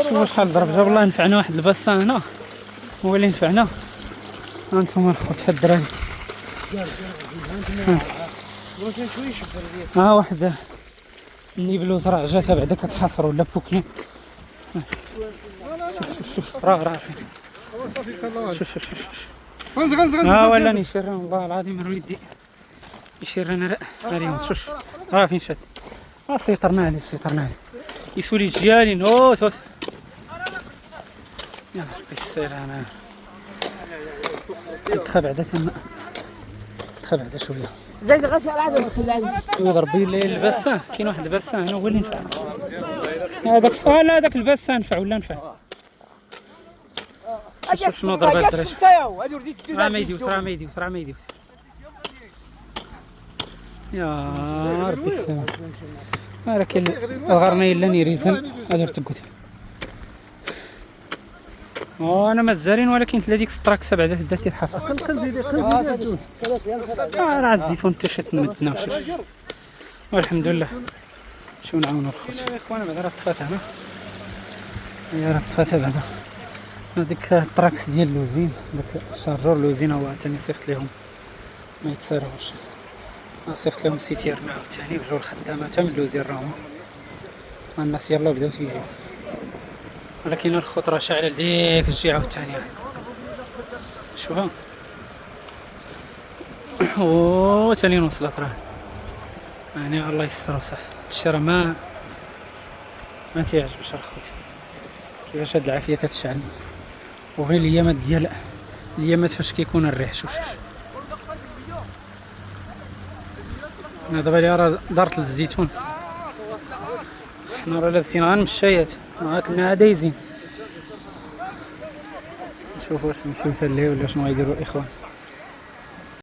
شوفوا شحال ضرب جاب الله ينفعنا واحد الباسان هنا هو اللي نفعنا. هانتوما الخوت هاد الدراري ها واحد النيبلو زرع جاتها بعدا كتحاصر ولا بوكلين. شوف راه شوف ها ولا نشير والله العظيم راه يدي يشير انا اليوم. شوف راه فين شاد سيطرنا عليه يسولي جيالي نوت يا ربي السلامة. دخل بعدا شويه زيد غشا العدد خلاني يضرب لي البسان. كاين واحد البسان هنا هو اللي نفع هذاك لا هذاك البسان نفع ولا نفع. شنو ضرب هاد الدراري راه ما يديوس يا ربي السلام. راه كاين الغرنيه الا نيريزن هذا تقوت انا مازالين ولكن هذيك ستراكسه بعدا داتي الحصى. راه الزيتون حتى شات مدنا والحمد لله. شو نعاونوا الخوت اخوانا بعدا راه طفات هنا هي راه طفات بعدا هذيك الطراكس ديال اللوزين داك الشارجور اللوزين هو ثاني صيفط لهم ما يتساراوش. صيفط لهم سيتيرنا عاوتاني وجاو الخدامات من اللوزين راهم الناس يلاه بداو تيجيو ولكن الخوت راه شاعله لديك الجهه عاوتاني. شوفها او ثاني وصلت راه يعني الله يستر وصافي. هادشي راه ما تيعجبش الخوت كيفاش هاد العافيه كتشعل وغير الايامات فاش كيكون الريح. شوف انا دابا اللي راه دارت للزيتون حنا راه لابسين غير المشايات كنا دايزين. نشوفوا واش نمشيو حتى ليه ولا شنو غيديروا الاخوان.